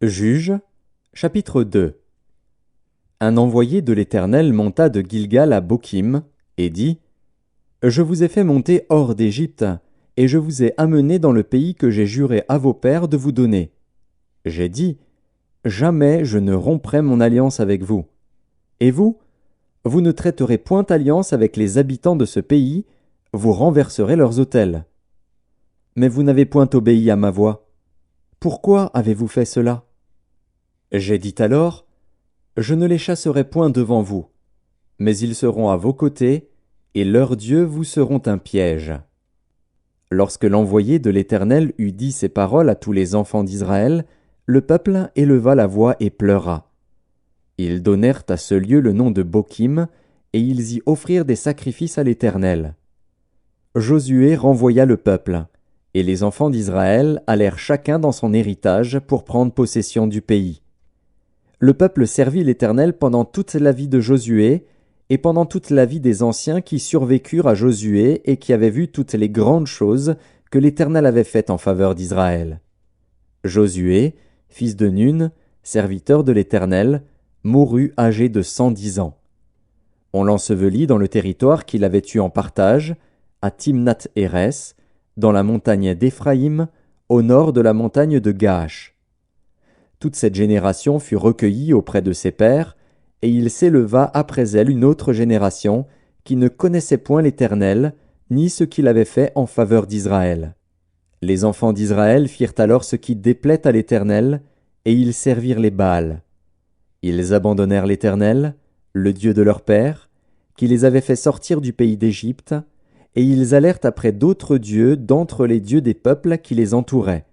Juges, chapitre 2. Un envoyé de l'Éternel monta de Gilgal à Bokim, et dit : Je vous ai fait monter hors d'Égypte, et je vous ai amené dans le pays que j'ai juré à vos pères de vous donner. J'ai dit : Jamais je ne romprai mon alliance avec vous. Et vous, vous ne traiterez point alliance avec les habitants de ce pays, vous renverserez leurs autels. Mais vous n'avez point obéi à ma voix. Pourquoi avez-vous fait cela ? J'ai dit alors : Je ne les chasserai point devant vous, mais ils seront à vos côtés, et leurs dieux vous seront un piège. Lorsque l'envoyé de l'Éternel eut dit ces paroles à tous les enfants d'Israël, le peuple éleva la voix et pleura. Ils donnèrent à ce lieu le nom de Bokim, et ils y offrirent des sacrifices à l'Éternel. Josué renvoya le peuple, et les enfants d'Israël allèrent chacun dans son héritage pour prendre possession du pays. Le peuple servit l'Éternel pendant toute la vie de Josué, et pendant toute la vie des anciens qui survécurent à Josué et qui avaient vu toutes les grandes choses que l'Éternel avait faites en faveur d'Israël. Josué, fils de Nun, serviteur de l'Éternel, mourut âgé de 110 ans. On l'ensevelit dans le territoire qu'il avait eu en partage, à Timnath-Hérès, dans la montagne d'Éphraïm, au nord de la montagne de Gaash. Toute cette génération fut recueillie auprès de ses pères, et il s'éleva après elle une autre génération qui ne connaissait point l'Éternel, ni ce qu'il avait fait en faveur d'Israël. Les enfants d'Israël firent alors ce qui déplaît à l'Éternel, et ils servirent les Baals. Ils abandonnèrent l'Éternel, le Dieu de leur père, qui les avait fait sortir du pays d'Égypte, et ils allèrent après d'autres dieux d'entre les dieux des peuples qui les entouraient.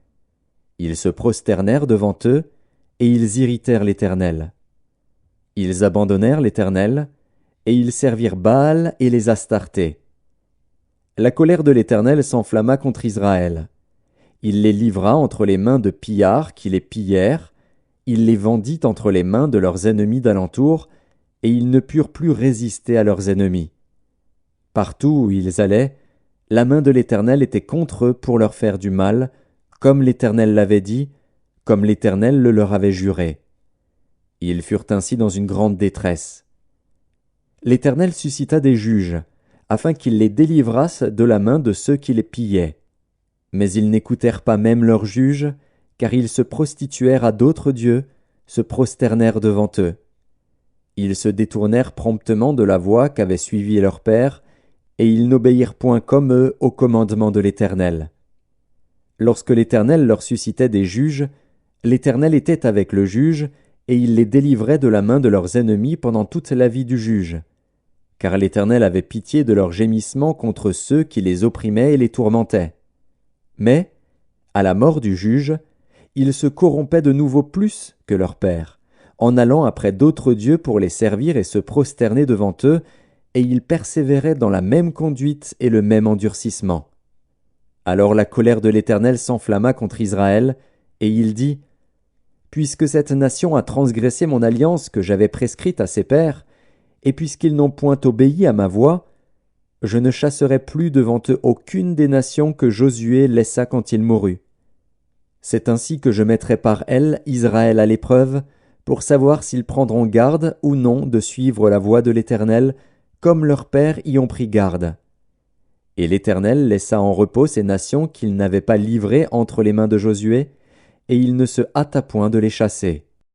Ils se prosternèrent devant eux, et ils irritèrent l'Éternel. Ils abandonnèrent l'Éternel, et ils servirent Baal et les Astartés. La colère de l'Éternel s'enflamma contre Israël. Il les livra entre les mains de pillards qui les pillèrent, il les vendit entre les mains de leurs ennemis d'alentour, et ils ne purent plus résister à leurs ennemis. Partout où ils allaient, la main de l'Éternel était contre eux pour leur faire du mal, comme l'Éternel l'avait dit, comme l'Éternel le leur avait juré. Ils furent ainsi dans une grande détresse. L'Éternel suscita des juges, afin qu'ils les délivrassent de la main de ceux qui les pillaient. Mais ils n'écoutèrent pas même leurs juges, car ils se prostituèrent à d'autres dieux, se prosternèrent devant eux. Ils se détournèrent promptement de la voie qu'avait suivie leur père, et ils n'obéirent point comme eux au commandement de l'Éternel. Lorsque l'Éternel leur suscitait des juges, l'Éternel était avec le juge, et il les délivrait de la main de leurs ennemis pendant toute la vie du juge. Car l'Éternel avait pitié de leurs gémissements contre ceux qui les opprimaient et les tourmentaient. Mais, à la mort du juge, ils se corrompaient de nouveau plus que leur père, en allant après d'autres dieux pour les servir et se prosterner devant eux, et ils persévéraient dans la même conduite et le même endurcissement. Alors la colère de l'Éternel s'enflamma contre Israël, et il dit : Puisque cette nation a transgressé mon alliance que j'avais prescrite à ses pères, et puisqu'ils n'ont point obéi à ma voix, je ne chasserai plus devant eux aucune des nations que Josué laissa quand il mourut. C'est ainsi que je mettrai par elles Israël à l'épreuve, pour savoir s'ils prendront garde ou non de suivre la voie de l'Éternel, comme leurs pères y ont pris garde. Et l'Éternel laissa en repos ces nations qu'il n'avait pas livrées entre les mains de Josué, et il ne se hâta point de les chasser.